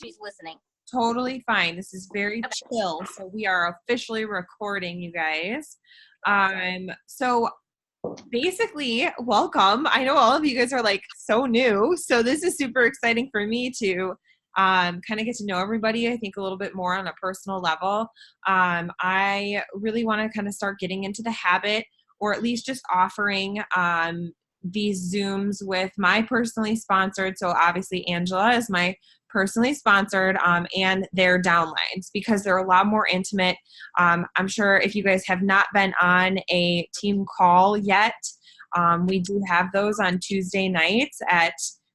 she's listening. Totally fine. This is very chill. So we are officially recording, you guys. So basically, welcome. I know all of you guys are like so new, so this is super exciting for me to kind of get to know everybody, I think a little bit more on a personal level. I really want to kind of start getting into the habit, or at least just offering these Zooms with my personally sponsored, so obviously Angela is my personally sponsored, and their downlines, because they're a lot more intimate. I'm sure if you guys have not been on a team call yet, we do have those on Tuesday nights at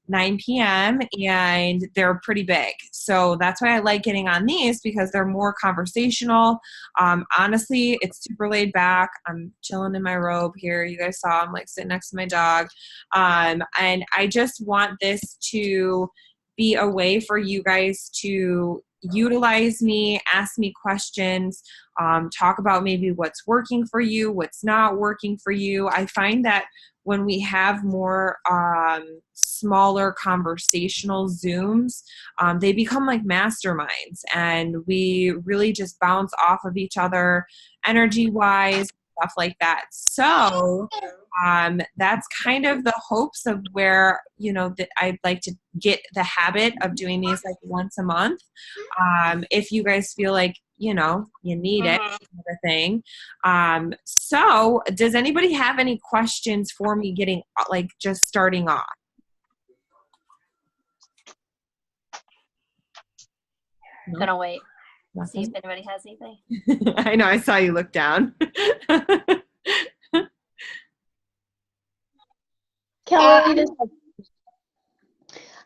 9 p.m. and they're pretty big. So that's why I like getting on these, because they're more conversational. Honestly, it's super laid back. I'm chilling in my robe here. You guys saw I'm like sitting next to my dog. And I just want this to be a way for you guys to utilize me, ask me questions, talk about maybe what's working for you, what's not working for you. I find that when we have more smaller conversational Zooms, they become like masterminds, and we really just bounce off of each other energy-wise, stuff like that. So that's kind of the hopes of where, that I'd like to get the habit of doing these like once a month. If you guys feel like, you need it, kind of thing. So does anybody have any questions for me getting, like, just starting off? No? Gonna wait. Nothing? See if anybody has anything. I know, I saw you look down. Kelly,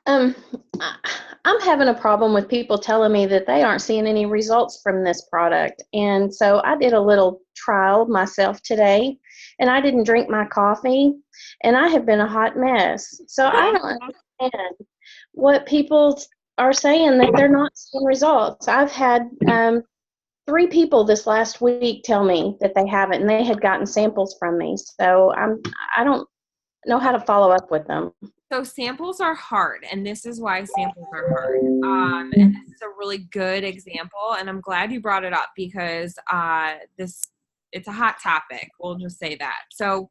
I'm having a problem with people telling me that they aren't seeing any results from this product. And so I did a little trial myself today, and I didn't drink my coffee, and I have been a hot mess. So I don't understand what people are saying that they're not seeing results. I've had 3 people this last week tell me that they haven't, and they had gotten samples from me. So I don't know how to follow up with them. So samples are hard, and this is why samples are hard. And this is a really good example, and I'm glad you brought it up, because it's a hot topic. We'll just say that. So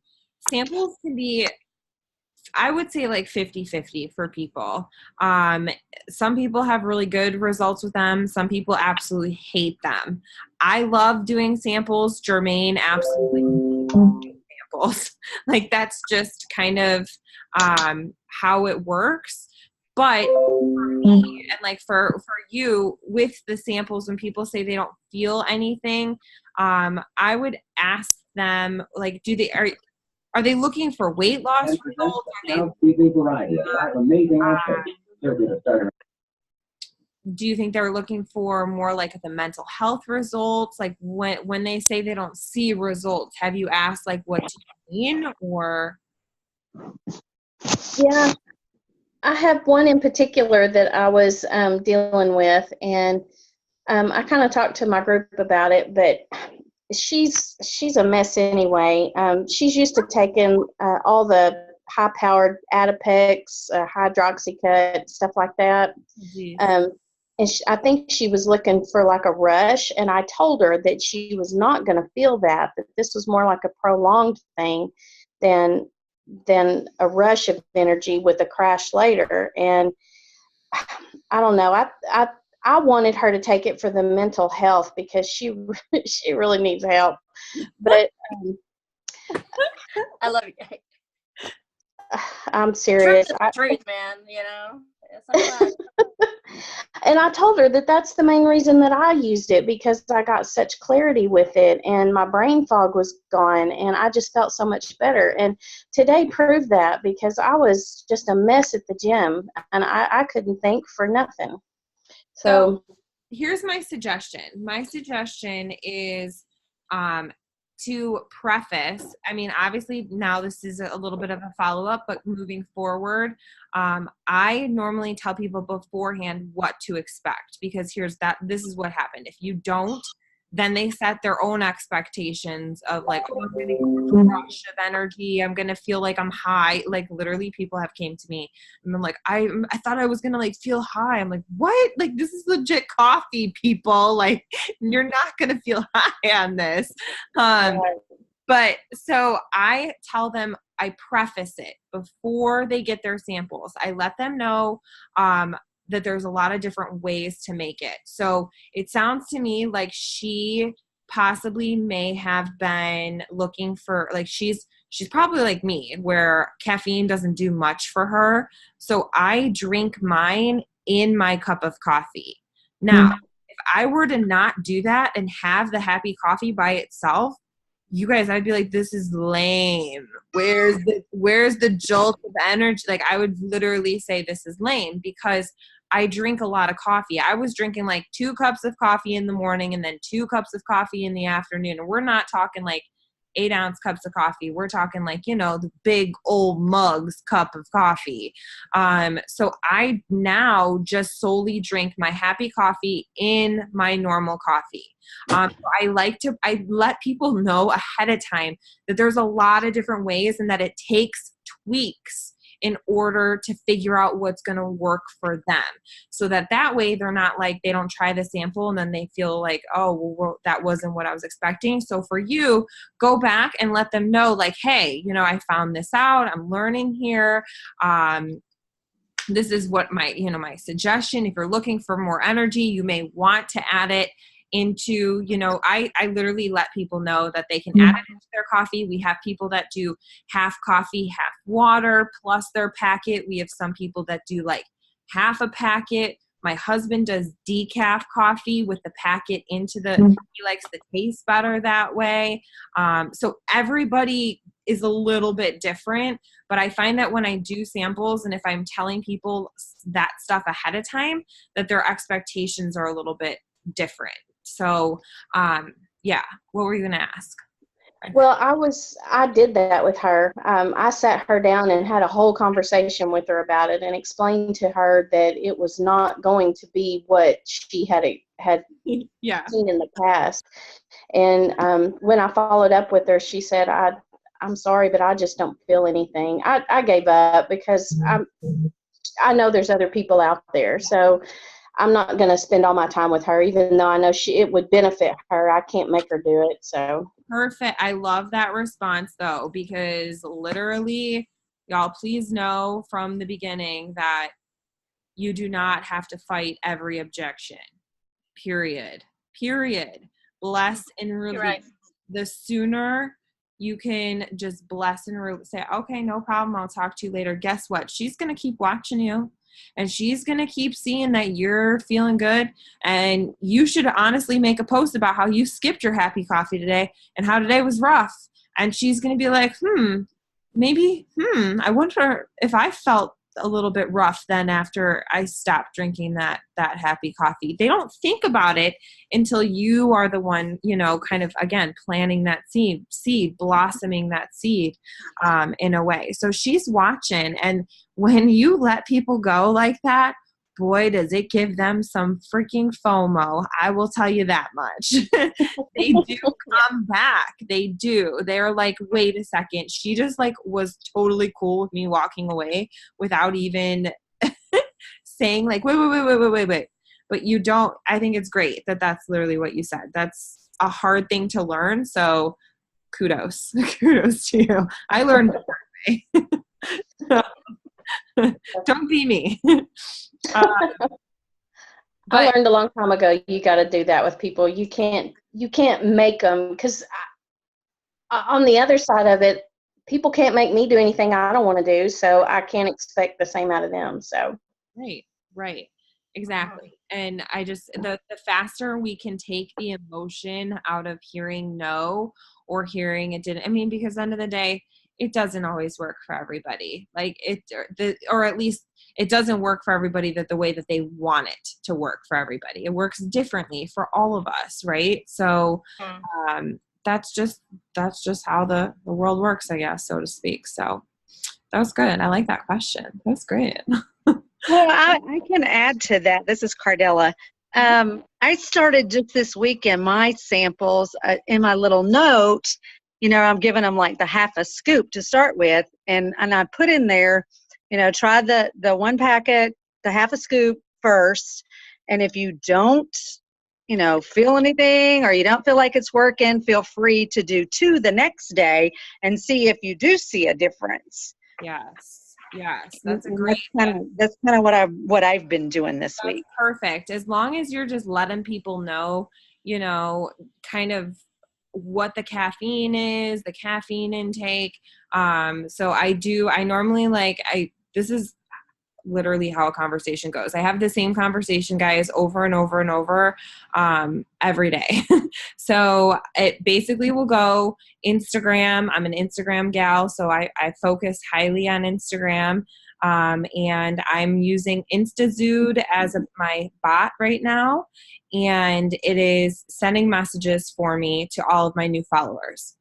samples can be, I would say, like 50-50 for people. Some people have really good results with them. Some people absolutely hate them. I love doing samples. Jermaine absolutely hates doing samples. Like, that's just kind of how it works. But for me, and like for you, with the samples, when people say they don't feel anything, I would ask them, like, are they looking for weight loss results? Do you think they're looking for more like the mental health results? Like, when they say they don't see results, have you asked, like, what do you mean? Or yeah, I have one in particular that I was dealing with, and I kind of talked to my group about it, but she's a mess anyway. She's used to taking all the high-powered Adipex, Hydroxycut, stuff like that. And I think she was looking for like a rush, and I told her that she was not going to feel that this was more like a prolonged thing than a rush of energy with a crash later. And I don't know. I wanted her to take it for the mental health, because she really needs help. But I love you. I'm serious. Truth, man. Sometimes. And I told her that that's the main reason that I used it, because I got such clarity with it, and my brain fog was gone, and I just felt so much better. And today proved that, because I was just a mess at the gym, and I couldn't think for nothing. So here's my suggestion. My suggestion is to preface, I mean, obviously now this is a little bit of a follow-up, but moving forward, I normally tell people beforehand what to expect, because this is what happened. If you don't, then they set their own expectations of like, oh, I'm going to get a rush of energy. I'm going to feel like I'm high. Like literally people have came to me and I'm like, I thought I was going to like feel high. I'm like, what? Like this is legit coffee, people. Like you're not going to feel high on this. But so I tell them, I preface it before they get their samples. I let them know that there's a lot of different ways to make it. So it sounds to me like she possibly may have been looking for, like she's probably like me where caffeine doesn't do much for her. So I drink mine in my cup of coffee. Now, if I were to not do that and have the happy coffee by itself, you guys, I'd be like, this is lame. Where's the jolt of energy? Like I would literally say this is lame because I drink a lot of coffee. I was drinking like 2 cups of coffee in the morning and then 2 cups of coffee in the afternoon. And we're not talking like 8-ounce cups of coffee. We're talking like, the big old mugs cup of coffee. So I now just solely drink my happy coffee in my normal coffee. I let people know ahead of time that there's a lot of different ways and that it takes tweaks in order to figure out what's going to work for them. So that way they're not like, they don't try the sample and then they feel like, oh, well, that wasn't what I was expecting. So for you, go back and let them know like, hey, I found this out. I'm learning here. This is what my suggestion. If you're looking for more energy, you may want to add it into, I literally let people know that they can add it into their coffee. We have people that do half coffee, half water, plus their packet. We have some people that do like half a packet. My husband does decaf coffee with the packet into he likes the taste better that way. So everybody is a little bit different, but I find that when I do samples and if I'm telling people that stuff ahead of time, that their expectations are a little bit different. So, yeah, what were you going to ask? Well, I did that with her. I sat her down and had a whole conversation with her about it and explained to her that it was not going to be what she had seen in the past. And when I followed up with her, she said, I'm sorry, but I just don't feel anything. I gave up because I know there's other people out there. So I'm not going to spend all my time with her, even though I know it would benefit her. I can't make her do it. So perfect. I love that response though, because literally, y'all, please know from the beginning that you do not have to fight every objection. Period. Bless and release. Right. The sooner you can just bless and say, okay, no problem. I'll talk to you later. Guess what? She's going to keep watching you. And she's going to keep seeing that you're feeling good. And you should honestly make a post about how you skipped your happy coffee today and how today was rough. And she's going to be like, I wonder if I felt a little bit rough then after I stopped drinking that happy coffee. They don't think about it until you are the one, kind of, again, planting that seed, blossoming that seed in a way. So she's watching. And when you let people go like that, boy, does it give them some freaking FOMO. I will tell you that much. They do come back. They do. They're like, wait a second. She just like was totally cool with me walking away without even saying like, wait. But you don't, I think it's great that that's literally what you said. That's a hard thing to learn. So kudos to you. I learned the hard way. Don't be me. I learned a long time ago you got to do that with people. You can't make them, because on the other side of it, people can't make me do anything I don't want to do, so I can't expect the same out of them. So right, exactly. And I just the faster we can take the emotion out of hearing no or hearing it didn't. I mean, because at the end of the day, it doesn't always work for everybody. Like or at least it doesn't work for everybody the way that they want it to work for everybody. It works differently for all of us, right? So that's just how the world works, I guess, so to speak. So that was good. I like that question. That's great. Well, I can add to that. This is Cardella. I started just this weekend my samples in my little note. You know, I'm giving them like the half a scoop to start with, and I put in there, you know, try the one packet, the half a scoop first, and if you don't, you know, feel anything or you don't feel like it's working, feel free to do 2 the next day and see if you do see a difference. Yes, that's a great. That's kind of what I've been doing this week. Perfect. As long as you're just letting people know, you know, kind of what the caffeine is, the caffeine intake. So I normally this is literally how a conversation goes. I have the same conversation, guys, over and over and over every day. So it basically will go Instagram. I'm an Instagram gal, so I focus highly on Instagram. And I'm using InstaZood as my bot right now. And it is sending messages for me to all of my new followers.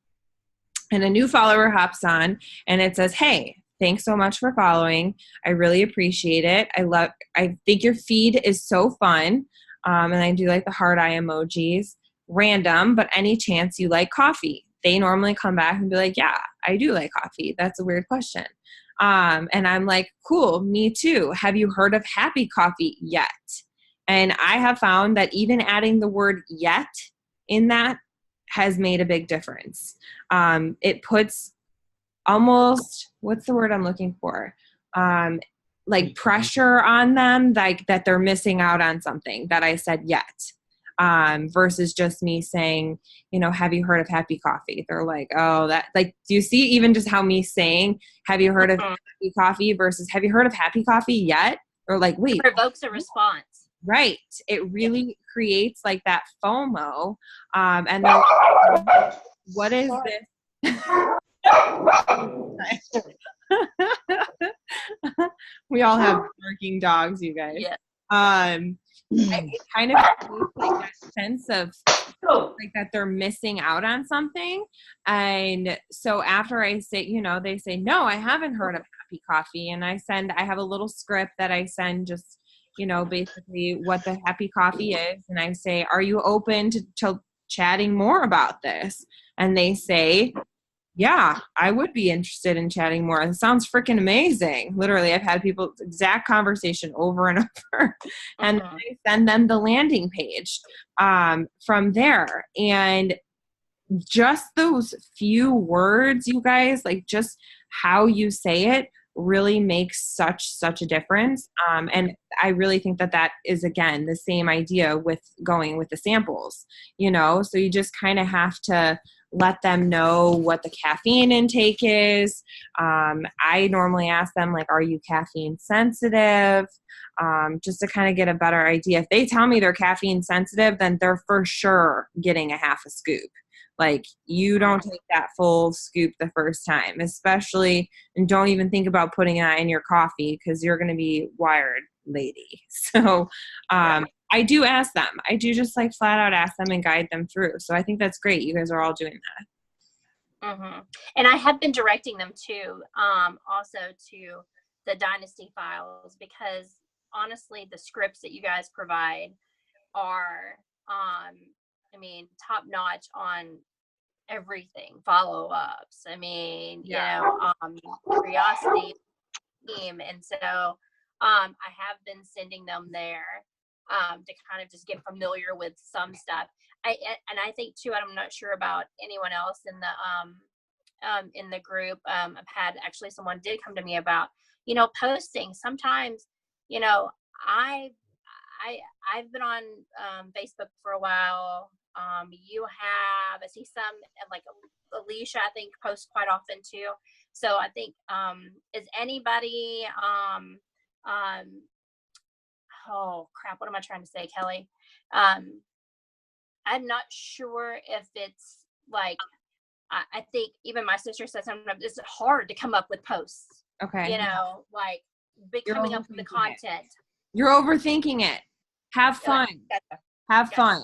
And a new follower hops on and it says, "Hey, thanks so much for following. I really appreciate it. I think your feed is so fun." And I do like the heart eye emojis. "Random, but any chance you like coffee?" They normally come back and be like, "Yeah, I do like coffee. That's a weird question." And I'm like, "Cool, me too. Have you heard of Happy Coffee yet?" And I have found that even adding the word "yet" in that has made a big difference. It puts almost, what's the word I'm looking for? Like pressure on them, like that they're missing out on something that I said yet. Versus just me saying, you know, "Have you heard of Happy Coffee?" They're like, "Oh, that," like, do you see even just how me saying, "Have you heard of Happy Coffee?" versus "Have you heard of Happy Coffee yet?" Or like, wait. It provokes a response. Right. It really creates like that FOMO. And they're like, "What is this?" We all have barking dogs, you guys. Yeah. It kind of creates like that sense of like that they're missing out on something. And so after I say, you know, they say, "No, I haven't heard of Happy Coffee." And I have a little script that I send, just, you know, basically what the Happy Coffee is. And I say, "Are you open to chatting more about this?" And they say, "Yeah, I would be interested in chatting more. It sounds freaking amazing." Literally, I've had people exact conversation over and over. And then I send them the landing page from there. And just those few words, you guys, like just how you say it really makes such a difference. And I really think that is, again, the same idea with going with the samples, you know. So you just kind of have to let them know what the caffeine intake is. I normally ask them, like, "Are you caffeine sensitive?" Just to kind of get a better idea. If they tell me they're caffeine sensitive, then they're for sure getting a half a scoop. Like, you don't take that full scoop the first time, especially, and don't even think about putting that in your coffee because you're going to be wired, lady. So I do ask them. I do just like flat out ask them and guide them through. So I think that's great. You guys are all doing that. And I have been directing them to also to the Dynasty files, because honestly, the scripts that you guys provide are I mean, top notch on everything, follow-ups. I mean, you know, curiosity team. And so I have been sending them there to kind of just get familiar with some stuff. I think too, I'm not sure about anyone else in the group. I've had actually someone did come to me about, you know, posting. Sometimes, you know, I've been on Facebook for a while. I see some, like Alicia, I think, posts quite often too. So I think, is anybody, oh crap, what am I trying to say, Kelly? I'm not sure if it's like, I think even my sister says sometimes it's hard to come up with posts. Okay. You know, like coming up with the content. You're overthinking it. Have fun. Have fun.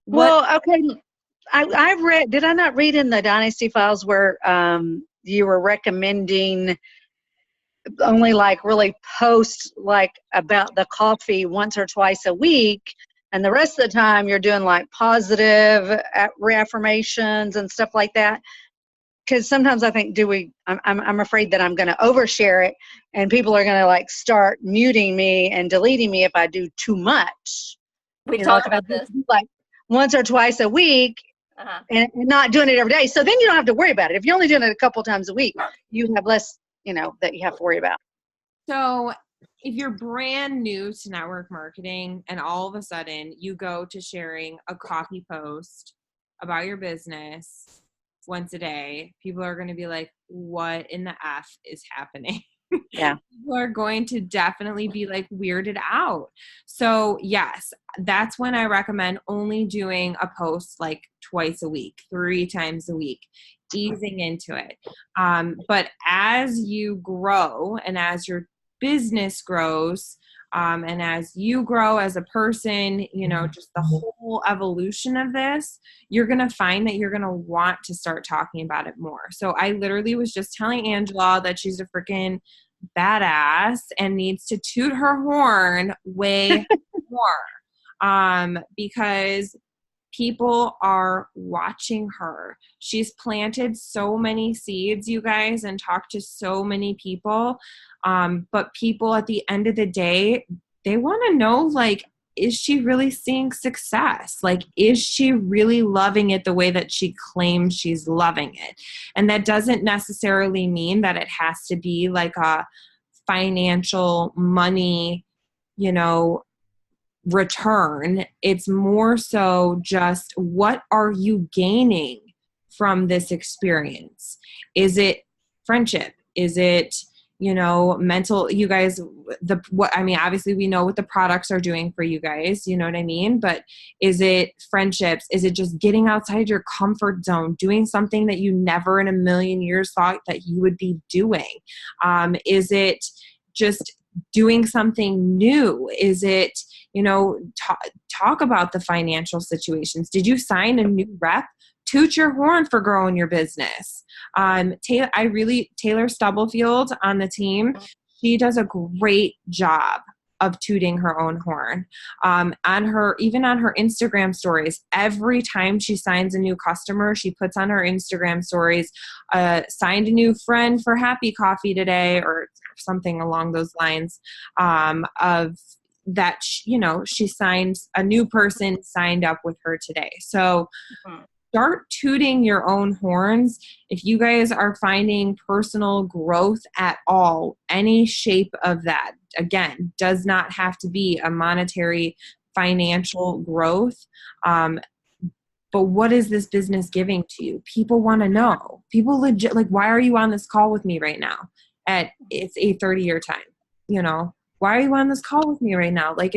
Well, okay. I've read, did I not read in the Dynasty files where you were recommending only like really post like about the coffee once or twice a week And the rest of the time you're doing like positive reaffirmations and stuff like that. Because sometimes I think, I'm afraid that I'm going to overshare it and people are going to like start muting me and deleting me if I do too much. We You know, talked if I about this. do like once or twice a week Uh-huh. and not doing it every day. So then you don't have to worry about it. If you're only doing it a couple times a week, you have less, that you have to worry about. So if you're brand new to network marketing and all of a sudden you go to sharing a coffee post about your business once a day, people are going to be like, what in the F is happening? Yeah. People are going to definitely be like weirded out. So yes, that's when I recommend only doing a post like twice a week, 3 times a week, easing into it. But as you grow and as your business grows, and as you grow as a person, just the whole evolution of this, you're going to find that you're going to want to start talking about it more. So I literally was just telling Angela that she's a freaking badass and needs to toot her horn way more, because people are watching her. She's planted so many seeds, you guys, and talked to so many people. But people at the end of the day, they want to know, like, is she really seeing success? Like, is she really loving it the way that she claims she's loving it? And that doesn't necessarily mean that it has to be like a financial money, return. It's more so just, what are you gaining from this experience? Is it friendship? Is it, mental, you guys, obviously we know what the products are doing for you guys, you know what I mean? But is it friendships? Is it just getting outside your comfort zone, doing something that you never in a million years thought that you would be doing? Is it just doing something new? Is it, talk about the financial situations? Did you sign a new rep? Toot your horn for growing your business. Taylor Stubblefield on the team, she does a great job of tooting her own horn. Even on her Instagram stories, every time she signs a new customer, she puts on her Instagram stories, signed a new friend for Happy Coffee today, or something along those lines, of that, she signs a new person signed up with her today. So start tooting your own horns. If you guys are finding personal growth at all, any shape of that, again, does not have to be a monetary financial growth. But what is this business giving to you? People want to know. People legit, like, why are you on this call with me right now? It's 8:30 your time, why are you on this call with me right now? Like,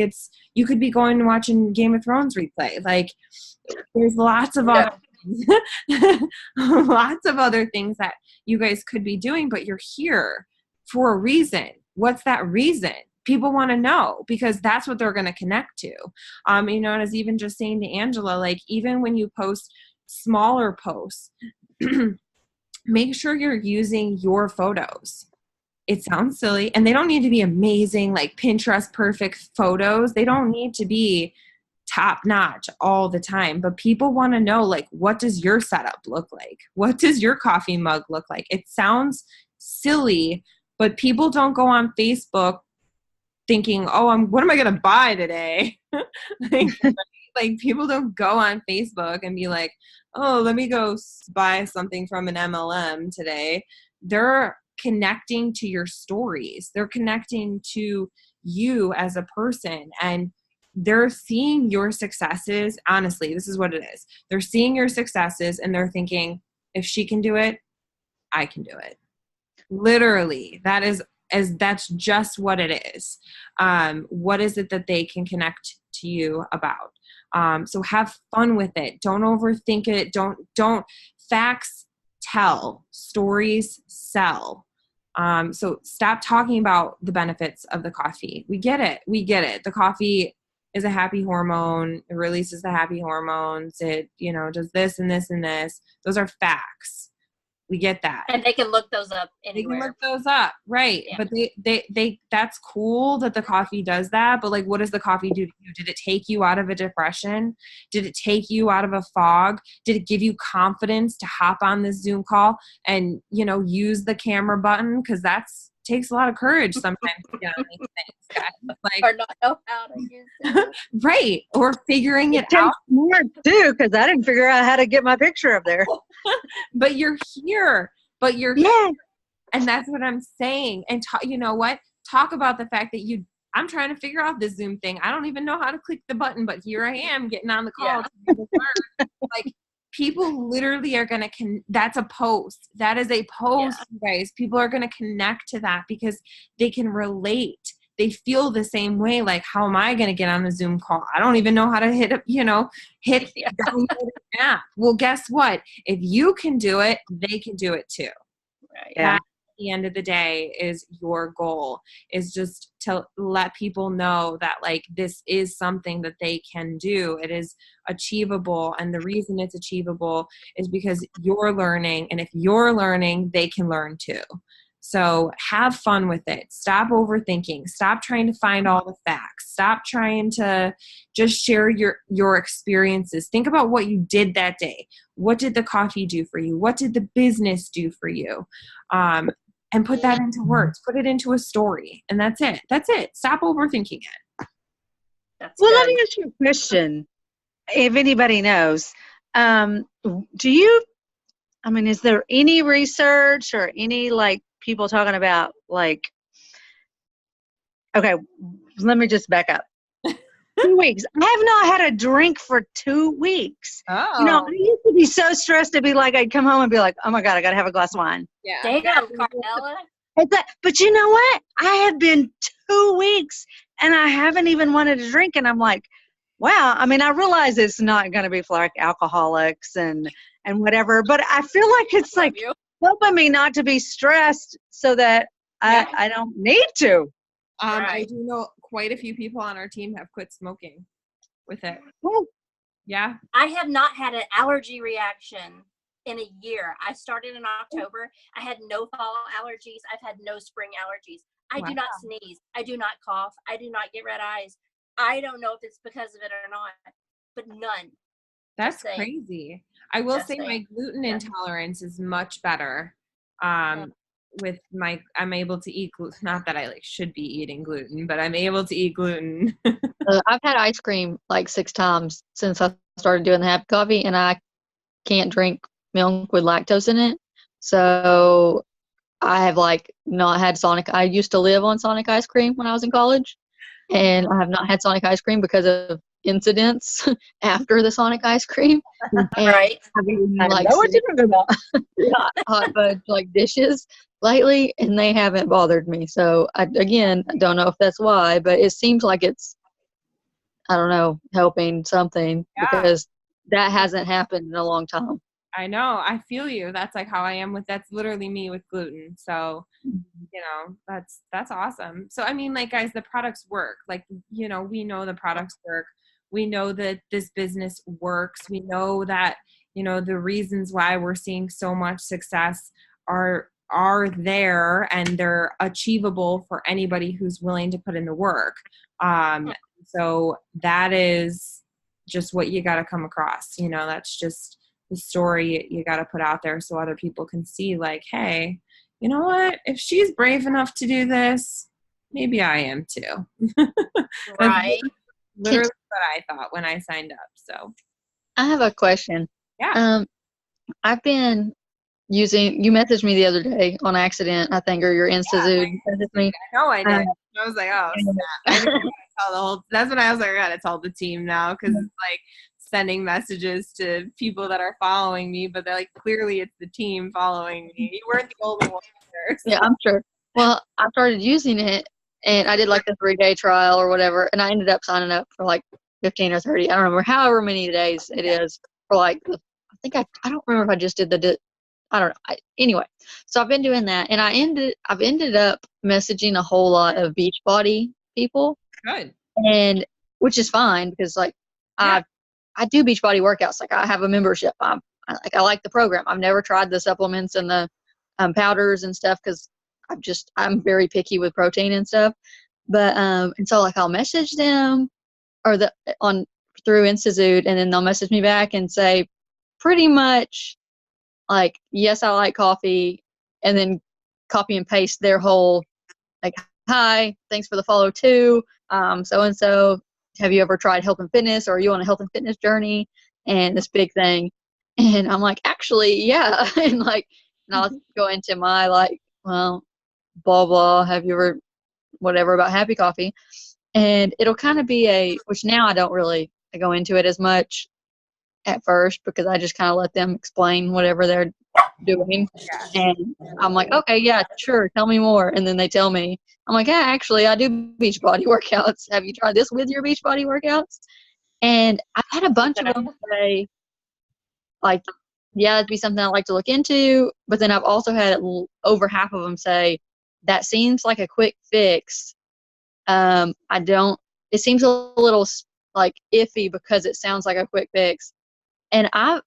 you could be going and watching Game of Thrones replay. Like, there's lots of other lots of other things that you guys could be doing, but you're here for a reason. What's that reason? People want to know, because that's what they're going to connect to. And I was even just saying to Angela, like, even when you post smaller posts, make sure you're using your photos. It sounds silly, and they don't need to be amazing, like Pinterest perfect photos. They don't need to be top notch all the time, but people want to know, like, what does your setup look like? What does your coffee mug look like? It sounds silly, but people don't go on Facebook thinking, oh, what am I going to buy today? like people don't go on Facebook and be like, oh, let me go buy something from an MLM today. They're connecting to your stories. They're connecting to you as a person, and they're seeing your successes. Honestly, this is what it is. They're seeing your successes and they're thinking, if she can do it, I can do it. Literally, that's just what it is. What is it that they can connect to you about? So have fun with it. Don't overthink it. Don't facts tell, stories sell. So stop talking about the benefits of the coffee. We get it. The coffee is a happy hormone. It releases the happy hormones. It, does this and this and this. Those are facts. We get that. And they can look those up They can anywhere. look those up, right? Yeah. But they that's cool that the coffee does that. But like, what does the coffee do to you? Did it take you out of a depression? Did it take you out of a fog? Did it give you confidence to hop on this Zoom call and, you know, use the camera button? Because that's takes a lot of courage sometimes to get on these things, guys. Like, Or not know how to use it. right? Or figuring it It takes out. more too, because I didn't figure out how to get my picture up there. But you're here. But you're Yeah. And that's what I'm saying. And you know what? Talk about the fact that I'm trying to figure out this Zoom thing. I don't even know how to click the button, but here I am getting on the call. Yeah. To be able to learn. Like, people literally are going to, that's a post. That is a post, you guys. People are going to connect to that because they can relate. They feel the same way. Like, how am I going to get on the Zoom call? I don't even know how to hit download an app. Well, guess what? If you can do it, they can do it too. Right. Yeah. That, at the end of the day, is your goal, is just to let people know that, like, this is something that they can do. It is achievable. And the reason it's achievable is because you're learning. And if you're learning, they can learn too. So have fun with it. Stop overthinking. Stop trying to find all the facts. Stop trying to just share your experiences. Think about what you did that day. What did the coffee do for you? What did the business do for you? And put that into words. Put it into a story. And that's it. That's it. Stop overthinking it. That's Well, let good. me ask you a question. If anybody knows, do you, I mean, is there any research or any like people talking about like, okay, let me just back up. 2 weeks. I have not had a drink for 2 weeks. Oh. You know, I used to be so stressed to be like, I'd come home and be like, oh my God, I got to have a glass of wine. Yeah. Damn, Carmela. But you know what? I have been 2 weeks and I haven't even wanted to drink. And I'm like, wow. I mean, I realize it's not going to be for like alcoholics and whatever, but I feel like it's like You. helping me not to be stressed so that I don't need to. I Right. do know quite a few people on our team have quit smoking with it. Well, Yeah. I have not had an allergy reaction in a year. I started in October. I had no fall allergies. I've had no spring allergies. I do not sneeze. I do not cough. I do not get red eyes. I don't know if it's because of it or not, but none. That's saying. crazy. I will Just say my saying. gluten Yeah. intolerance is much better. With I'm able to eat gluten. Not that I like should be eating gluten, but I'm able to eat gluten. I've had ice cream like 6 times since I started doing the happy coffee, and I can't drink milk with lactose in it. So I have like not had Sonic. I used to live on Sonic ice cream when I was in college, and I have not had Sonic ice cream because of incidents after the Sonic ice cream. And Right. I've eaten I like know what you're talking about. hot fudge like dishes lately, and they haven't bothered me. So I don't know if that's why, but it seems like it's, I don't know, helping something because that hasn't happened in a long time. I know. I feel you. That's like how I am that's literally me with gluten. So, you know, that's awesome. So, I mean, like, guys, the products work. Like, you know, we know the products work. We know that this business works. We know that, you know, the reasons why we're seeing so much success are there, and they're achievable for anybody who's willing to put in the work. So that is just what you got to come across. You know, that's just the story you got to put out there so other people can see, like, hey, you know what? If she's brave enough to do this, maybe I am too. Right. Literally what I thought when I signed up. So I have a question. Yeah. I've been using, you messaged me the other day on accident, I think, or your Instazoom messaged me. I know I did. I was like, oh, snap. I didn't tell the whole. That's when I was like, I gotta tell the team now, because it's like sending messages to people that are following me, but they're like, clearly it's the team following me. You weren't the only one there. So. Yeah, I'm sure. Well, I started using it, and I did like the 3-day trial or whatever, and I ended up signing up for like 15 or 30. I don't remember however many days it is for like. I don't remember if I just did I don't know. Anyway, so I've been doing that, and I've ended up messaging a whole lot of Beachbody people, Good. and which is fine because like I do Beachbody workouts. Like I have a membership. I like the program. I've never tried the supplements and the powders and stuff because I'm very picky with protein and stuff. But and so like I'll message them or through Instazoot, and then they'll message me back and say pretty much like, yes, I like coffee, and then copy and paste their whole like, hi, thanks for the follow too. So and so, have you ever tried health and fitness, or are you on a health and fitness journey? And this big thing. And I'm like, actually, yeah. And like, and I'll go into my like, well, blah blah. Have you ever whatever about Happy Coffee? And it'll kind of be which now I don't really go into it as much at first because I just kind of let them explain whatever they're doing. And I'm like, okay, yeah, sure, tell me more. And then they tell me, I'm like, yeah, actually, I do beach body workouts. Have you tried this with your beach body workouts? And I've had a bunch of them say, like, yeah, it'd be something I'd like to look into. But then I've also had over half of them say, that seems like a quick fix. It seems a little like iffy because it sounds like a quick fix. And I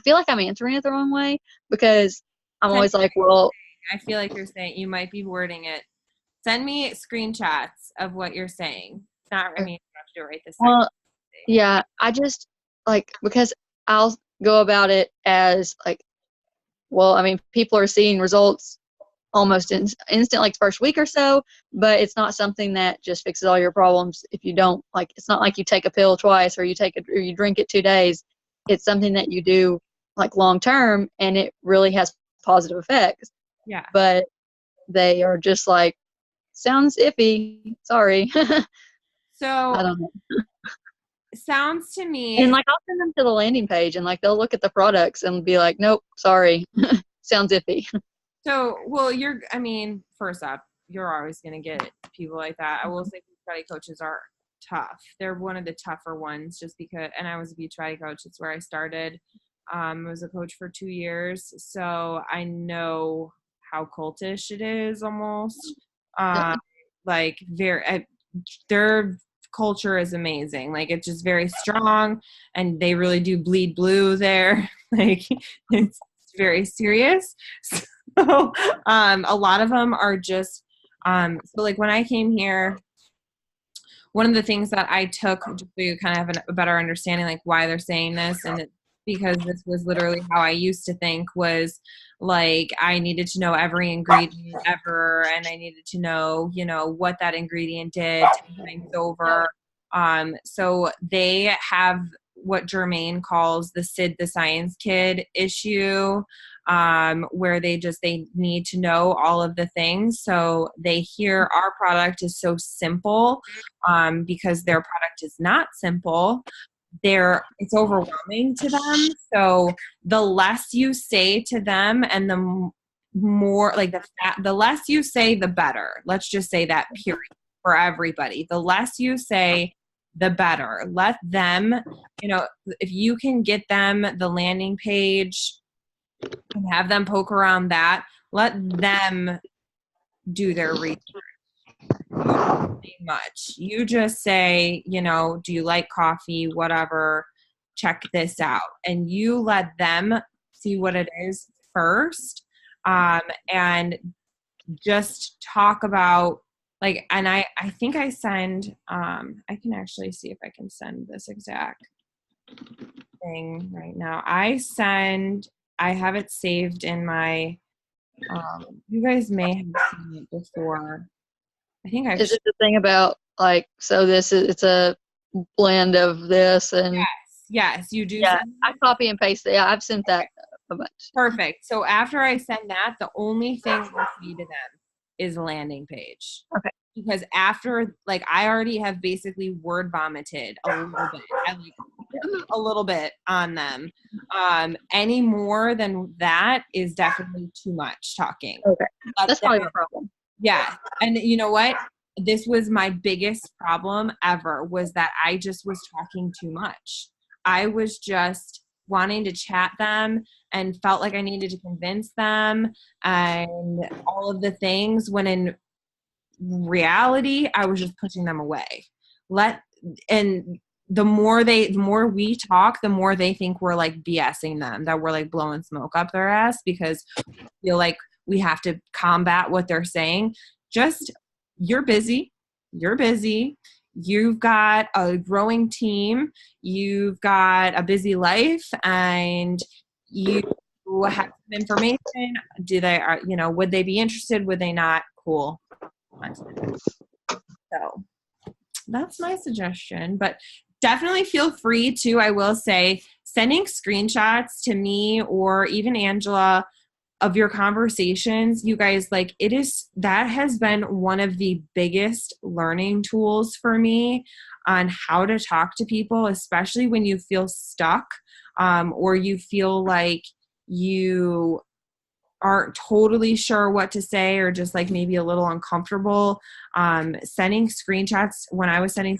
feel like I'm answering it the wrong way because I'm always like, well, I feel like you're saying you might be wording it. Send me screenshots of what you're saying. It's not, I mean, you don't have to do it right this second. well, yeah, I just like, because I'll go about it as like, well, I mean, people are seeing results almost instant, like first week or so, but it's not something that just fixes all your problems. If you don't like, it's not like you take a pill twice or you drink it 2 days. It's something that you do like long term, and it really has positive effects. Yeah. But they are just like, sounds iffy. Sorry. So I don't know. sounds to me. And like I'll send them to the landing page, and like they'll look at the products and be like, nope, sorry, sounds iffy. So, well, first off, you're always going to get people like that. I will say Beachbody coaches are tough. They're one of the tougher ones just because, and I was a Beachbody coach. It's where I started. I was a coach for 2 years. So I know how cultish it is almost. Like their culture is amazing. Like it's just very strong, and they really do bleed blue there. Like it's very serious. So a lot of them are just so like when I came here, one of the things that I took just so you kind of have a better understanding like why they're saying this, and because this was literally how I used to think, was like I needed to know every ingredient ever, and I needed to know, what that ingredient did 10 times over. So they have what Jermaine calls the Sid the Science Kid issue, where they need to know all of the things. So they hear our product is so simple, because their product is not simple. It's overwhelming to them. So the less you say to them, and the more like the less you say, the better. Let's just say that, period, for everybody. The less you say, the better. Let them, if you can get them the landing page and have them poke around that, let them do their research. You don't say much. You just say, do you like coffee? Whatever, check this out. And you let them see what it is first. And just talk about like, and I think I send, I can actually see if I can send this exact thing right now. I have it saved in my, you guys may have seen it before. I think Is it the thing about like, so it's a blend of this and yes, you do. Yeah, I copy and paste it. Yeah, I've sent that a bunch. Perfect. So after I send that, the only thing I see to them is landing page. Okay. Because after, like, I already have basically word vomited a little bit. I like a little bit on them. Any more than that is definitely too much talking. Okay. That's probably the problem. Yeah. And you know what? This was my biggest problem ever, was that I just was talking too much. I was just wanting to chat them and felt like I needed to convince them and all of the things, when in reality, I was just pushing them away. And the more we talk, the more they think we're like BSing them, that we're like blowing smoke up their ass because we feel like we have to combat what they're saying. Just, you're busy. You've got a growing team. You've got a busy life, and you have some information. Would they be interested? Would they not? Cool. So that's my suggestion, but definitely feel free to, I will say, sending screenshots to me or even Angela of your conversations. You guys, like, that has been one of the biggest learning tools for me on how to talk to people, especially when you feel stuck, or you feel like you aren't totally sure what to say, or just like maybe a little uncomfortable. Sending screenshots, when I was sending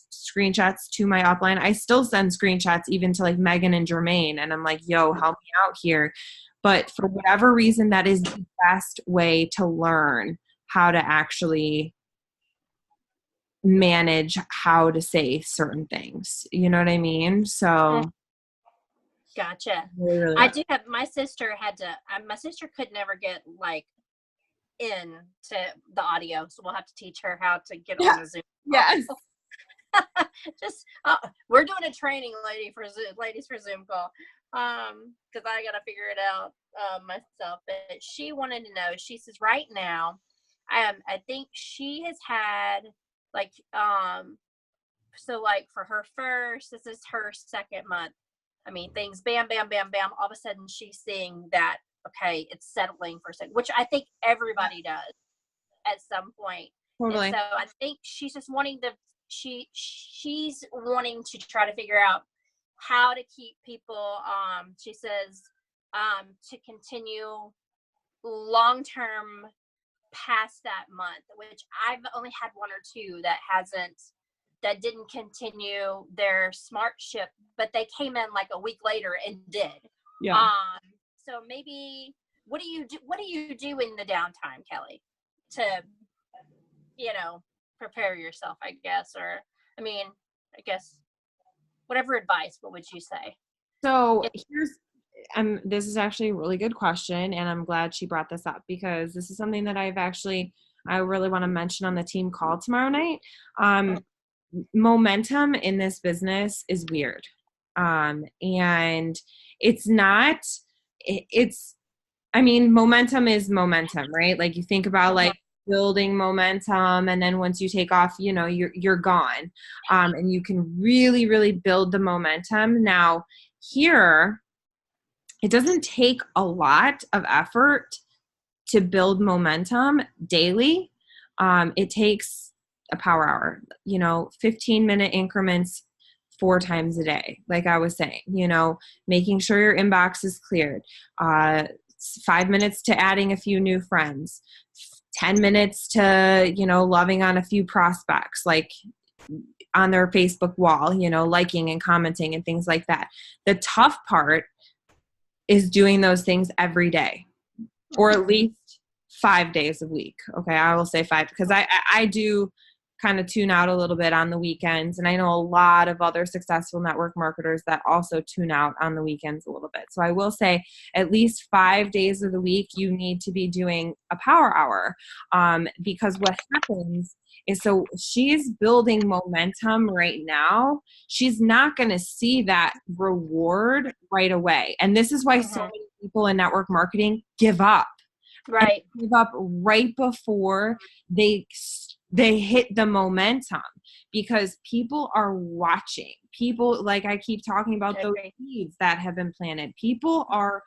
screenshots to my upline, I still send screenshots even to like Megan and Jermaine, and I'm like, yo, help me out here. But for whatever reason, that is the best way to learn how to actually manage how to say certain things. You know what I mean? So Gotcha. really I do have, my sister could never get like in to the audio, so we'll have to teach her how to get on a Zoom. Yes. Just we're doing a training, ladies for Zoom call, because I gotta figure it out myself. But she wanted to know. She says right now, I think she has had like so like for her first, this is her second month. I mean, things bam, bam, bam, bam. All of a sudden, she's seeing that, okay, it's settling for a second, which I think everybody does at some point. Totally. And so I think she's just wanting she's wanting to try to figure out how to keep people, she says, to continue long-term past that month, which I've only had one or two that didn't continue their smart ship, but they came in like a week later and did. Yeah. So maybe, what do you do in the downtime, Kelly, to, prepare yourself, I guess, or, I guess, whatever advice, what would you say? So this is actually a really good question, and I'm glad she brought this up, because this is something that I really want to mention on the team call tomorrow night. Momentum in this business is weird. And momentum is momentum, right? Like, you think about like building momentum, and then once you take off, you're gone. And you can really, really build the momentum. Now here, it doesnn take a lot of effort to build momentum daily. It takes a power hour, 15-minute increments 4 times a day. Like I was saying, making sure your inbox is cleared, 5 minutes to adding a few new friends, 10 minutes to, loving on a few prospects, like on their Facebook wall, liking and commenting and things like that. The tough part is doing those things every day, or at least 5 days a week. Okay. I will say 5, because I do kind of tune out a little bit on the weekends. And I know a lot of other successful network marketers that also tune out on the weekends a little bit. So I will say at least 5 days of the week, you need to be doing a power hour, because what happens is, so she's building momentum right now. She's not going to see that reward right away. And this is why so many people in network marketing give up. Right. And give up right before they hit the momentum, because people are watching. People, like I keep talking about, those seeds that have been planted. People are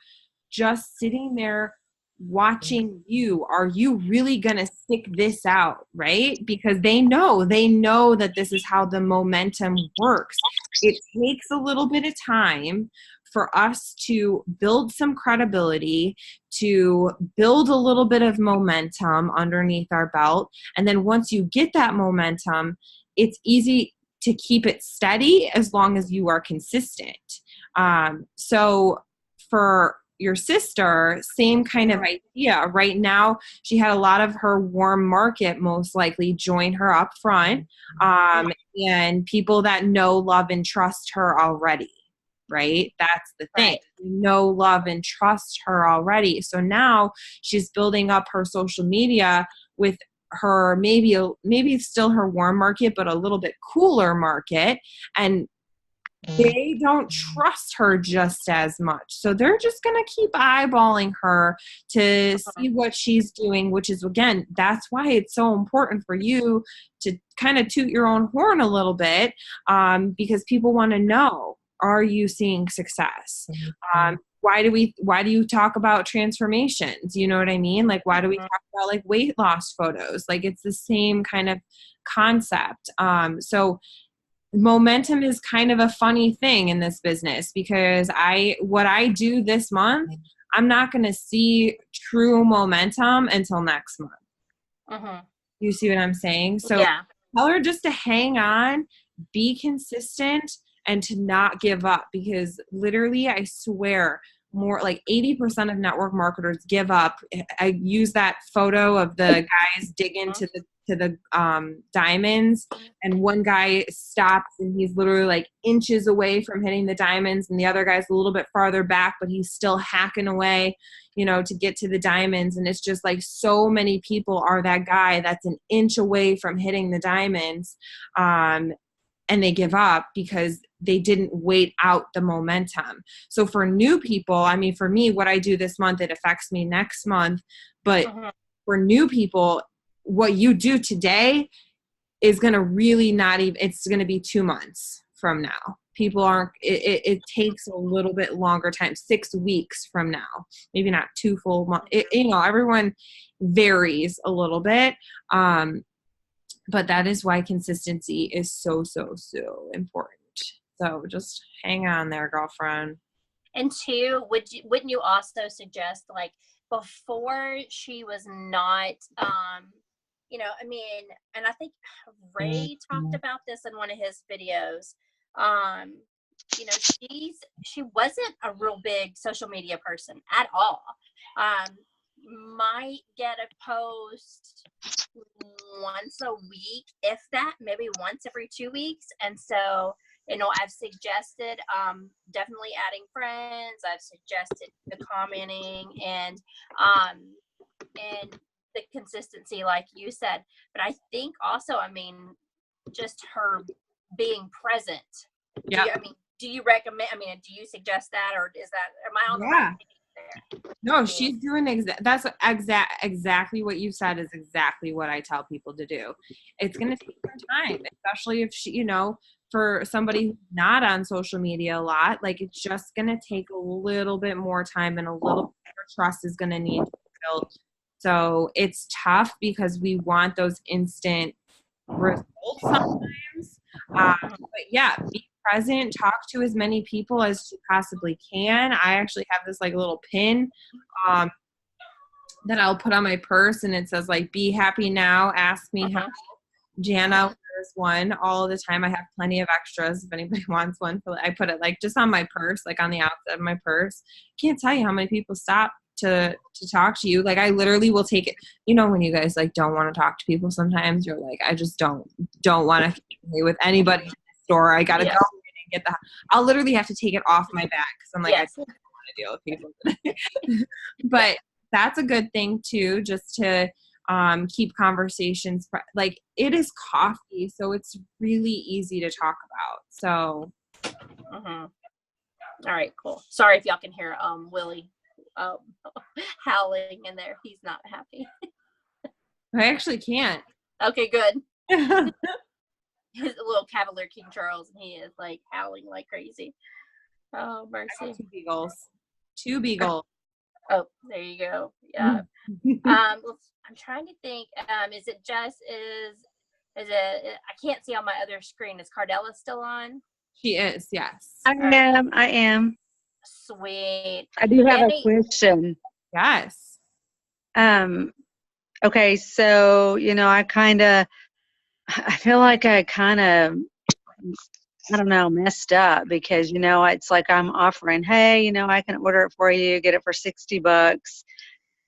just sitting there watching you. Are you really going to stick this out, right? Because they know that this is how the momentum works. It takes a little bit of time for us to build some credibility, to build a little bit of momentum underneath our belt. And then once you get that momentum, it's easy to keep it steady as long as you are consistent. So for your sister, same kind of idea. Right now, she had a lot of her warm market most likely join her up front, and people that know, love, and trust her already, right? That's the thing. Right. Know, love, and trust her already. So now she's building up her social media with her maybe still her warm market, but a little bit cooler market, and they don't trust her just as much. So they're just going to keep eyeballing her to see what she's doing, which is, again, that's why it's so important for you to kind of toot your own horn a little bit, because people want to know, are you seeing success? Why do you talk about transformations? You know what I mean? Like, why do we talk about like weight loss photos? Like, it's the same kind of concept. So momentum is kind of a funny thing in this business, because what I do this month, I'm not going to see true momentum until next month. You see what I'm saying? So tell her just to hang on, be consistent, and to not give up, because literally, I swear, more like 80% of network marketers give up. I use that photo of the guys digging to the diamonds, and one guy stops and he's literally like inches away from hitting the diamonds, and the other guy's a little bit farther back, but he's still hacking away, to get to the diamonds. And it's just like, so many people are that guy that's an inch away from hitting the diamonds, and they give up because they didn't wait out the momentum. So for new people, I mean, for me, what I do this month, it affects me next month. But for new people, what you do today is going to really not even, it's going to be 2 months from now. People aren't, it takes a little bit longer time, 6 weeks from now, maybe not 2 full months. Everyone varies a little bit. But that is why consistency is so, so, so important. So just hang on there, girlfriend. And 2, wouldn't you also suggest, like, before she was not, and I think Ray talked about this in one of his videos. She wasn't a real big social media person at all. Might get a post once a week, if that, maybe once every 2 weeks. And so, I've suggested definitely adding friends. I've suggested the commenting and the consistency, like you said. But I think also, just her being present. Yeah. Do you recommend? Do you suggest that, or is that? Am I on the right page there? No, she's doing exactly what you said is exactly what I tell people to do. It's going to take some time, especially if she, for somebody who's not on social media a lot, like, it's just going to take a little bit more time, and a little bit more trust is going to need to be built. So it's tough because we want those instant results sometimes. But yeah, be present, talk to as many people as you possibly can. I actually have this like little pin that I'll put on my purse, and it says like, be happy now, ask me how. Jana wears one all the time. I have plenty of extras if anybody wants one. I put it like just on my purse, like on the outside of my purse. Can't tell you how many people stop to talk to you. Like, I literally will take it. When you guys like don't want to talk to people, sometimes you're like, I just don't want to communicate with anybody in the store. I gotta go in and get I'll literally have to take it off my back because I'm like, I don't want to deal with people. But that's a good thing too, just to keep conversations like, it is coffee, so it's really easy to talk about. So all right, cool. Sorry if y'all can hear Willie howling in there. He's not happy. I actually can't. Okay, good. He's a little Cavalier King Charles, and he is like howling like crazy. Oh, mercy. 2 beagles. Oh, there you go. Yeah. I'm trying to think. Is it I can't see on my other screen. Is Cardella still on? She is, yes. I am. Sweet. I do have a question. Yes. Okay, so I feel like I kind of I don't know, messed up because, it's like I'm offering, hey, I can order it for you, get it for $60.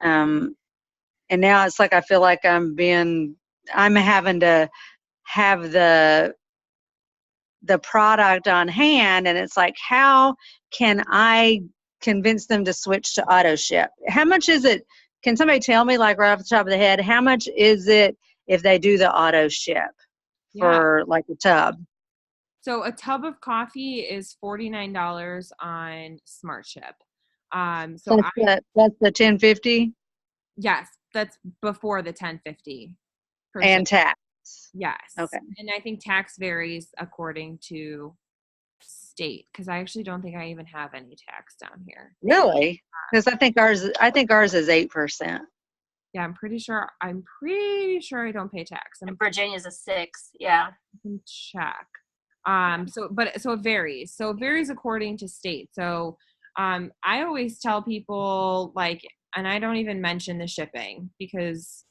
And now it's like I feel like I'm having to have the product on hand, and it's like, how can I convince them to switch to auto ship? How much is it? Can somebody tell me, like right off the top of the head, how much is it if they do the auto ship for like a tub? So a tub of coffee is $49 on SmartShip. So that's the $10.50. Yes, that's before the $10.50 per and ship. tax. Yes. Okay. And I think tax varies according to state, because I actually don't think I even have any tax down here. Really? Because I think ours is 8%. Yeah, I'm pretty sure I don't pay tax. And Virginia's a 6. Yeah. I can check. So it varies. So it varies according to state. So I always tell people, like, and I don't even mention the shipping because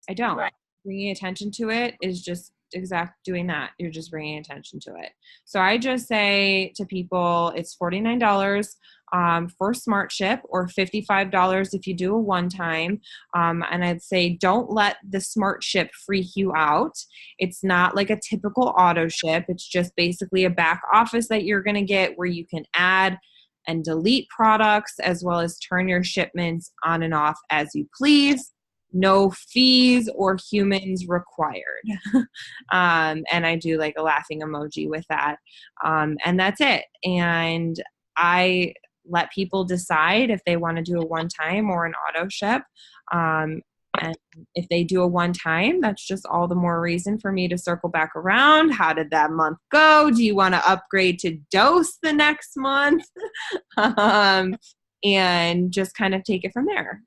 I don't. Right. Bringing attention to it is just doing that. You're just bringing attention to it. So I just say to people, it's $49 for SmartShip, or $55 if you do a one-time. And I'd say don't let the SmartShip freak you out. It's not like a typical auto ship. It's just basically a back office that you're going to get where you can add and delete products, as well as turn your shipments on and off as you please. No fees or humans required. And I do like a laughing emoji with that. And that's it. And I let people decide if they want to do a one-time or an auto ship. And if they do a one-time, that's just all the more reason for me to circle back around. How did that month go? Do you want to upgrade to dose the next month? And just kind of take it from there,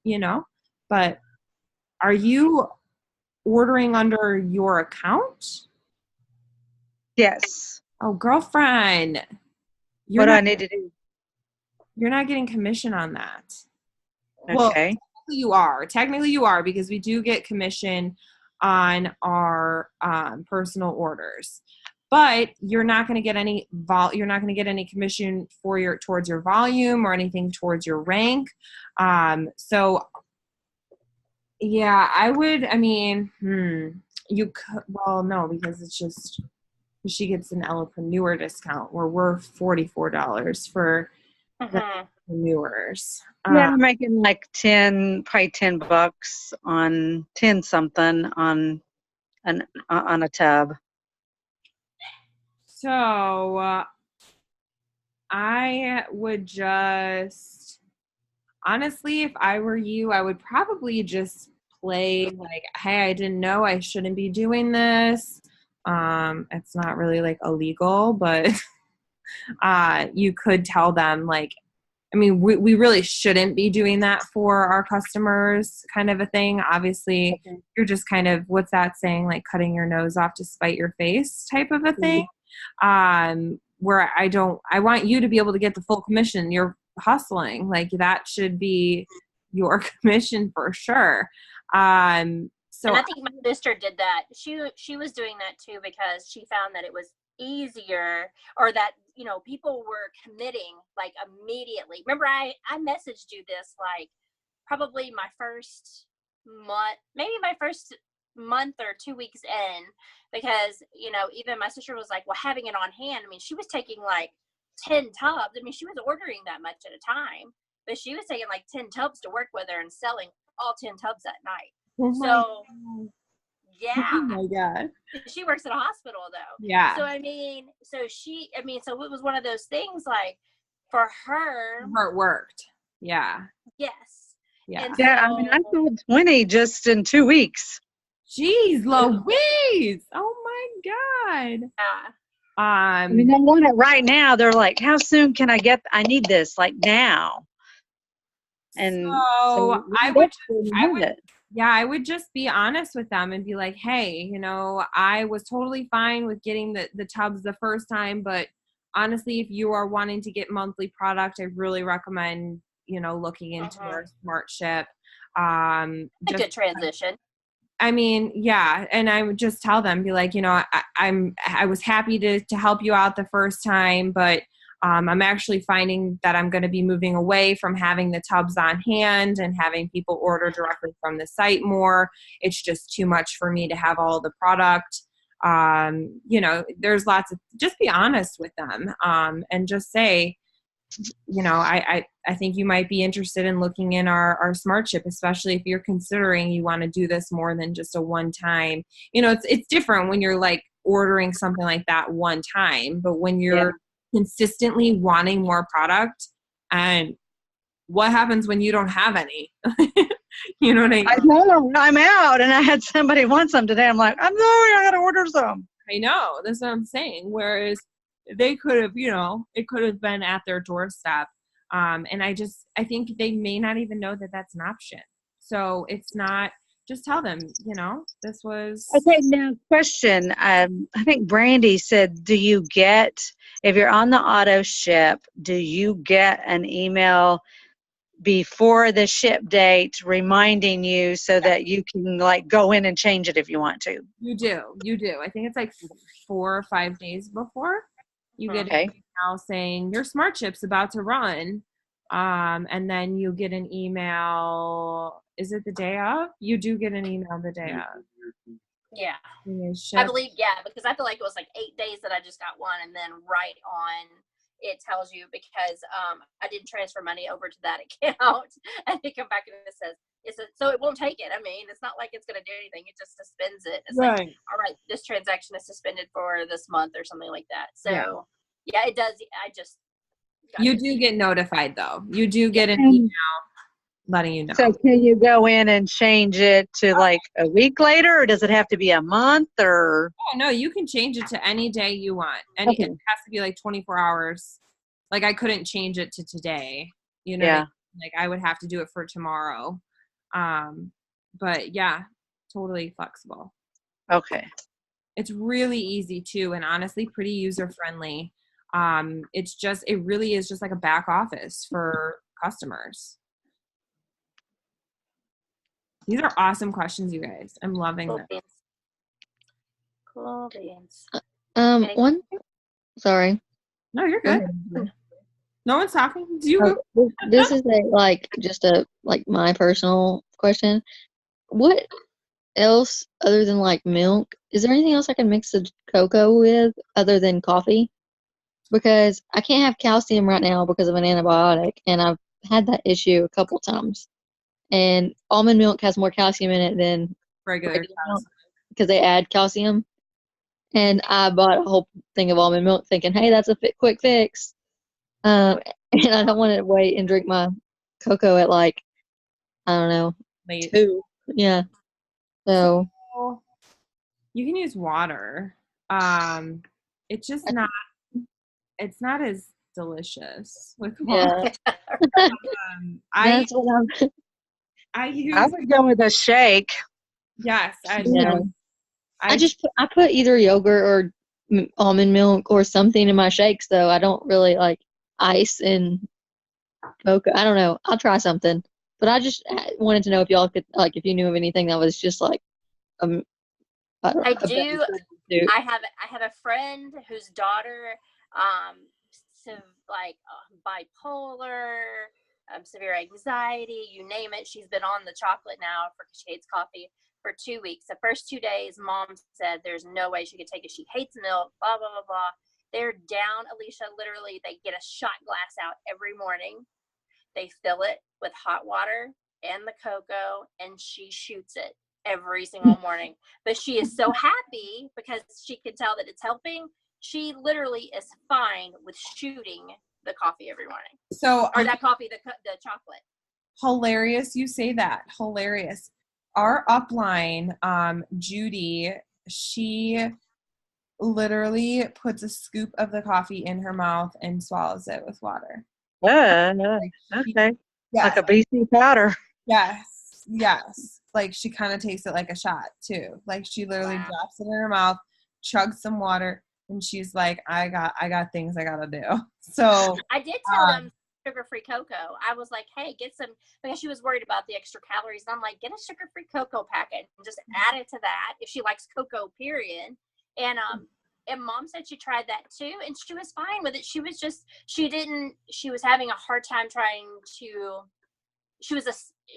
But are you ordering under your account? Yes. Oh, girlfriend. What do I need to do? You're not getting commission on that. Okay. Well, technically you are, because we do get commission on our personal orders. But you're not going to get any commission towards your volume or anything towards your rank. So yeah, I would. I mean, you could. Well, no, because it's just she gets an Ellepreneur discount where we're $44 for entrepreneurs. Yeah, I'm making like probably $10 on 10 something on a tub. So I would just, honestly, if I were you, I would probably just play like, hey, I didn't know I shouldn't be doing this. It's not really like illegal, but you could tell them, like, I mean, we really shouldn't be doing that for our customers, kind of a thing. Obviously, you're just kind of, what's that saying, like cutting your nose off to spite your face type of a thing. Where I want you to be able to get the full commission. You're hustling. Like, that should be your commission for sure. So and I think my sister did that. She was doing that too, because she found that it was easier, or that people were committing like immediately. Remember, I messaged you this like probably my first month or 2 weeks in, because even my sister was like, well, having it on hand, I mean, she was taking like 10 tubs. I mean, she was ordering that much at a time, but she was taking like 10 tubs to work with her and selling all 10 tubs that night. Yeah. Oh my God. She works at a hospital though. Yeah. So so it was one of those things, like, for her it worked. Yeah. Yes. Yeah. Yeah. I mean, I sold 20 just in 2 weeks. Jeez Louise. Oh my God. Yeah. I mean, they want it right now. They're like, how soon can I need this, like now? And so I would just be honest with them and be like, hey, I was totally fine with getting the tubs the first time, but honestly, if you are wanting to get monthly product, I really recommend, looking into our SmartShip. A good transition. I mean, yeah, and I would just tell them, be like, you know, I was happy to help you out the first time, but I'm actually finding that I'm going to be moving away from having the tubs on hand and having people order directly from the site more. It's just too much for me to have all the product. You know, there's lots of, just be honest with them, and just say, you know, I think you might be interested in looking in our smart ship, especially if you're considering you want to do this more than just a one time. You know, it's different when you're like ordering something like that one time, but when you're consistently wanting more product, and what happens when you don't have any? You know what I mean? I know, I'm out, and I had somebody want some today. I'm like, I'm sorry, I got to order some. I know, that's what I'm saying. Whereas they could have, you know, it could have been at their doorstep. And I think they may not even know that that's an option. So it's not, just tell them, you know, this was. Okay, now question. I think Brandy said, do you get, if you're on the auto ship, do you get an email before the ship date reminding you so that you can like go in and change it if you want to? You do. I think it's like 4 or 5 days before you get Okay. an email saying your smart chip's about to run. And then you get an email. Is it the day of? You do get an email the day of. Yeah. Your I ship. believe, yeah, because I feel like it was like 8 days that I just got one, and then right on it tells you, because I didn't transfer money over to that account, and they come back and it says, so it won't take it. I mean, it's not like it's going to do anything. It just suspends it. It's like, all right, this transaction is suspended for this month or something like that. So yeah, it does. I just. You do get notified though. You do get an And email letting you know. so can you go in and change it to like a week later, or does it have to be a month, or? Oh, no, you can change it to any day you want. It has to be like 24 hours. Like I couldn't change it to today. You know, what I mean? Like I would have to do it for tomorrow. But yeah, totally flexible. Okay. It's really easy too, and honestly pretty user friendly. It really is just like a back office for customers. These are awesome questions, you guys. I'm loving Cool them. beans. Cool beans. One. Sorry. No, you're Go good. ahead. No one's talking. Do you? This is my personal question. What else other than like milk? Is there anything else I can mix the cocoa with other than coffee? Because I can't have calcium right now because of an antibiotic, and I've had that issue a couple times. And almond milk has more calcium in it than Regular milk because they add calcium. And I bought a whole thing of almond milk thinking, hey, that's a quick fix. And I don't want to wait and drink my cocoa at like, I don't know, late. 2. Yeah. So you can use water. It's just not. It's not as delicious with water. Yeah. I would go with a shake. Yes, I put either yogurt or almond milk or something in my shakes, though. I don't really like ice and cocoa. I don't know. I'll try something. But I just wanted to know if y'all could, like, if you knew of anything that was just like, I do. I have a friend whose daughter, bipolar, severe anxiety, you name it. She's been on the chocolate now she hates coffee for 2 weeks. The first 2 days, mom said there's no way she could take it. She hates milk, blah, blah, blah, blah. They're down, Alicia, literally, they get a shot glass out every morning. They fill it with hot water and the cocoa, and she shoots it every single morning. But she is so happy because she can tell that it's helping. She literally is fine with shooting the coffee every morning. Or that coffee, the chocolate. Hilarious you say that. Hilarious. Our upline, Judy, she literally puts a scoop of the coffee in her mouth and swallows it with water. Okay. Yes. Like a BC powder. Yes. Like she kind of takes it like a shot too. Like she literally drops it in her mouth, chugs some water, and she's like, I got things I gotta do. So I did tell them sugar-free cocoa. I was like, hey, get some, because she was worried about the extra calories. And I'm like, get a sugar-free cocoa packet and just add it to that if she likes cocoa, period. And mom said she tried that too, and she was fine with it. She was having a hard time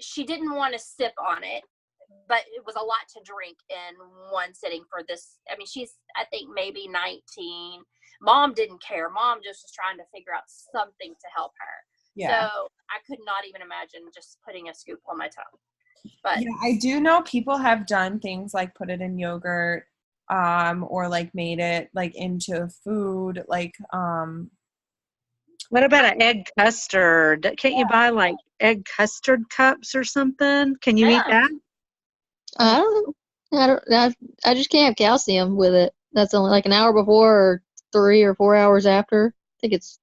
she didn't want to sip on it, but it was a lot to drink in one sitting for this. I mean, she's, I think, maybe 19. Mom didn't care. Mom just was trying to figure out something to help her. Yeah. So I could not even imagine just putting a scoop on my tongue. But yeah, I do know people have done things like put it in yogurt, or like made it like into food, like What about an egg custard? Can't you buy like egg custard cups or something? Can you eat Yeah. that? I don't know. I just can't have calcium with it. That's only like an hour before or 3 or 4 hours after. I think it's,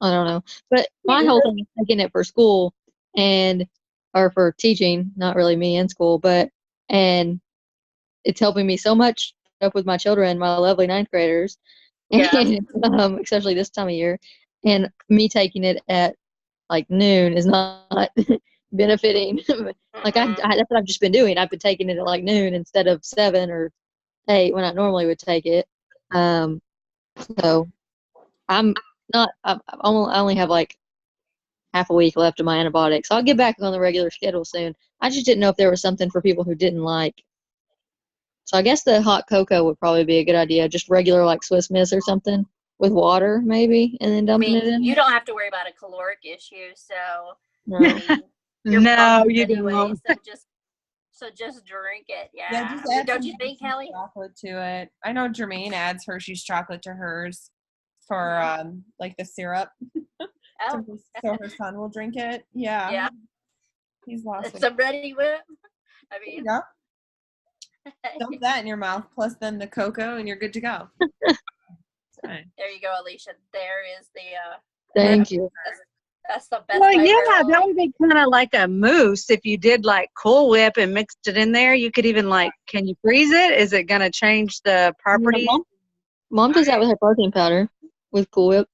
I don't know. But my whole thing is taking it for school or for teaching, not really me in school, and it's helping me so much up with my children, my lovely ninth graders, Yeah. and, especially this time of year. And me taking it at like noon is not benefiting. Like that's what I've just been doing. I've been taking it at like noon instead of 7 or 8 when I normally would take it. So I'm not. I only have like half a week left of my antibiotics. So I'll get back on the regular schedule soon. I just didn't know if there was something for people who didn't like. So I guess the hot cocoa would probably be a good idea. Just regular like Swiss Miss or something with water maybe, and then I dumping mean, it in. you don't have to worry about a caloric issue. So No. I mean, you're No, pumped you anyway, don't. so just drink it. yeah, Yeah. just I mean, add don't some you think, Hershey's Kelly? chocolate to it. I know Jermaine adds Hershey's chocolate to hers for like the syrup. Oh, so her son will drink it. Yeah. yeah. He's lost it. Some ready whip. I There you mean, go. Dump that in your mouth, plus then the cocoa, and you're good to go. Fine. there you go, Alicia. There is the Thank you. that's the best. Well, I've yeah, heard all that week. would be kind of like a mousse. If you did like Cool Whip and mixed it in there, you could even like, can you freeze it? Is it going to change the property? Mom does that with her protein powder with Cool Whip.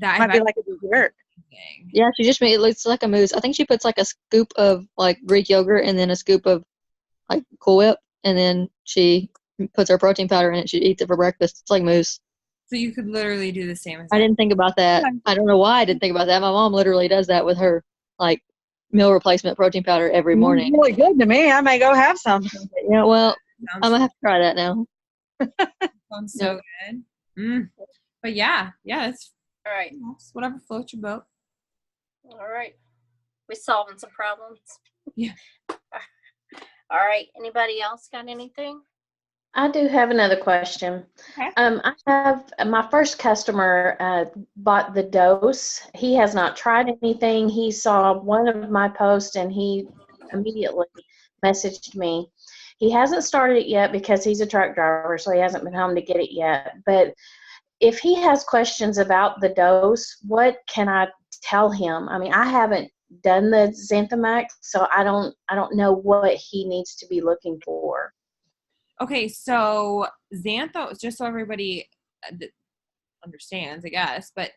That Might be like a dessert. thing. Yeah, she just made it looks like a mousse. I think she puts like a scoop of like Greek yogurt and then a scoop of like Cool Whip, and then she puts her protein powder in it. She eats it for breakfast. It's like mousse. So you could literally do the same as I didn't think about that. I don't know why I didn't think about that. My mom literally does that with her like meal replacement protein powder every morning. Really good to me. I may go have some. Yeah, well, Sounds, I'm gonna have to try that now. sounds so good. But yeah, it's All right. whatever floats your boat. All right. We're solving some problems. Yeah. All right. Anybody else got anything? I do have another question. Okay. I have my first customer bought the dose. He has not tried anything. He saw one of my posts and he immediately messaged me. He hasn't started it yet because he's a truck driver, so he hasn't been home to get it yet. But if he has questions about the dose, what can I tell him? I mean, I haven't done the Xanthamax, so I don't know what he needs to be looking for. Okay, so Xantho, just so everybody understands, I guess, but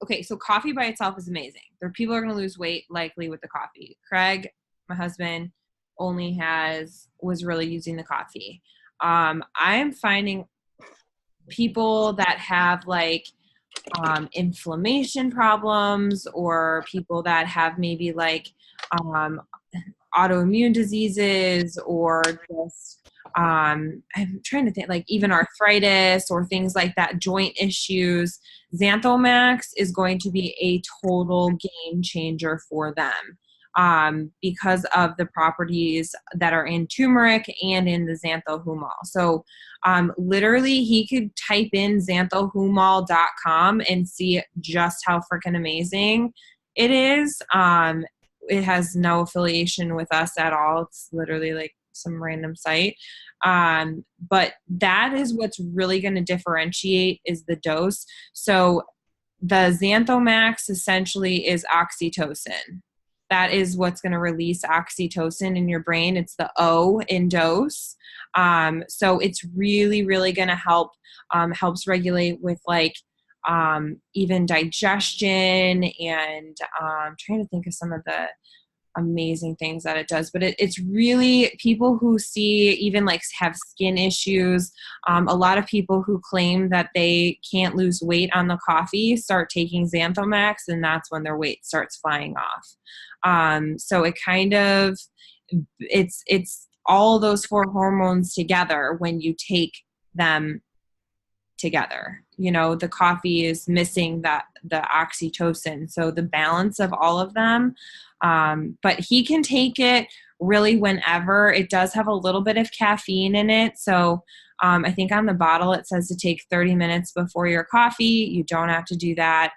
okay, so coffee by itself is amazing. People are going to lose weight likely with the coffee. Craig, my husband, was really using the coffee. I'm finding people that have like inflammation problems, or people that have maybe like autoimmune diseases, or just I'm trying to think, like even arthritis or things like that, joint issues. Xanthomax is going to be a total game changer for them because of the properties that are in turmeric and in the xanthohumol. So literally he could type in xanthohumol.com and see just how freaking amazing it is. It has no affiliation with us at all. It's literally like some random site. But that is what's really going to differentiate is the dose. So the Xanthomax essentially is oxytocin. That is what's going to release oxytocin in your brain. It's the O in dose. So it's really, really going to helps regulate with like even digestion, and trying to think of some of the amazing things that it does. But it's really people who see even like have skin issues. A lot of people who claim that they can't lose weight on the coffee start taking Xanthomax, and that's when their weight starts flying off. So it kind of, it's all those 4 hormones together when you take them together. You know, the coffee is missing the oxytocin, so the balance of all of them. But he can take it really whenever. It does have a little bit of caffeine in it, so I think on the bottle it says to take 30 minutes before your coffee. You don't have to do that.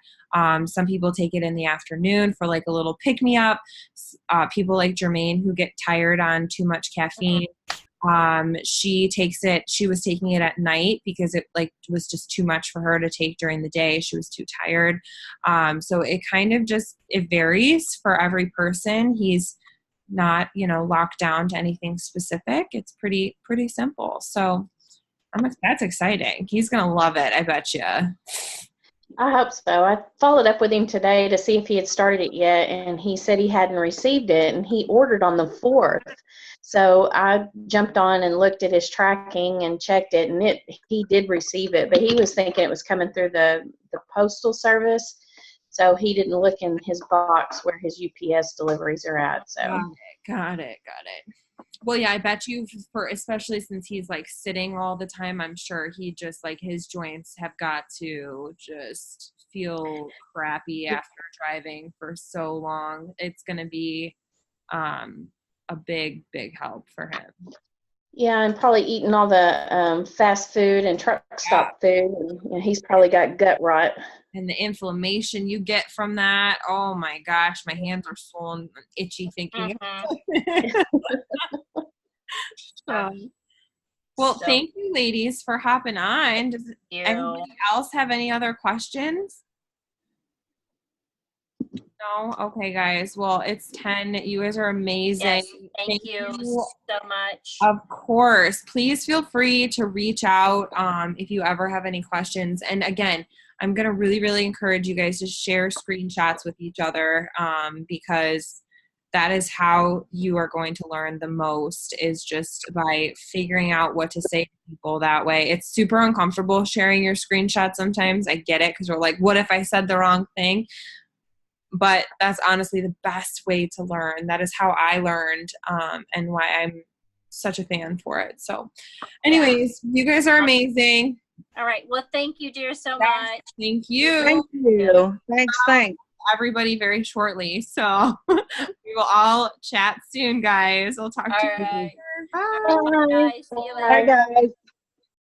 Some people take it in the afternoon for like a little pick-me-up. People like Jermaine who get tired on too much caffeine. She was taking it at night because it like was just too much for her to take during the day. She was too tired. So it kind of it varies for every person. He's not, locked down to anything specific. It's pretty simple. So that's exciting. He's going to love it. I bet you. I hope so. I followed up with him today to see if he had started it yet, and he said he hadn't received it, and he ordered on the 4th. So I jumped on and looked at his tracking and checked it, and he did receive it, but he was thinking it was coming through the postal service, so he didn't look in his box where his UPS deliveries are at. So Got it. Well, yeah, I bet you especially since he's like sitting all the time, I'm sure he just like his joints have got to just feel crappy after driving for so long. It's going to be a big help for him. Yeah, and probably eating all the fast food and truck stop food, and he's probably got gut rot. And the inflammation you get from that, oh my gosh, my hands are swollen, itchy thinking. Well, thank you, ladies, for hopping on. Does anybody else have any other questions? No? Okay, guys. Well, it's 10. You guys are amazing. Yes, thank you so much. Of course. Please feel free to reach out if you ever have any questions. And again, I'm going to really, really encourage you guys to share screenshots with each other because that is how you are going to learn the most, is just by figuring out what to say to people that way. It's super uncomfortable sharing your screenshots sometimes. I get it because we're like, what if I said the wrong thing? But that's honestly the best way to learn. That is how I learned and why I'm such a fan for it. So anyways, you guys are amazing. All right. Well, thank you, dear, so much. Thank you. Thank you. Thanks. Everybody very shortly. So we will all chat soon, guys. I'll talk to you later. Bye. Bye. See you later. Bye, guys.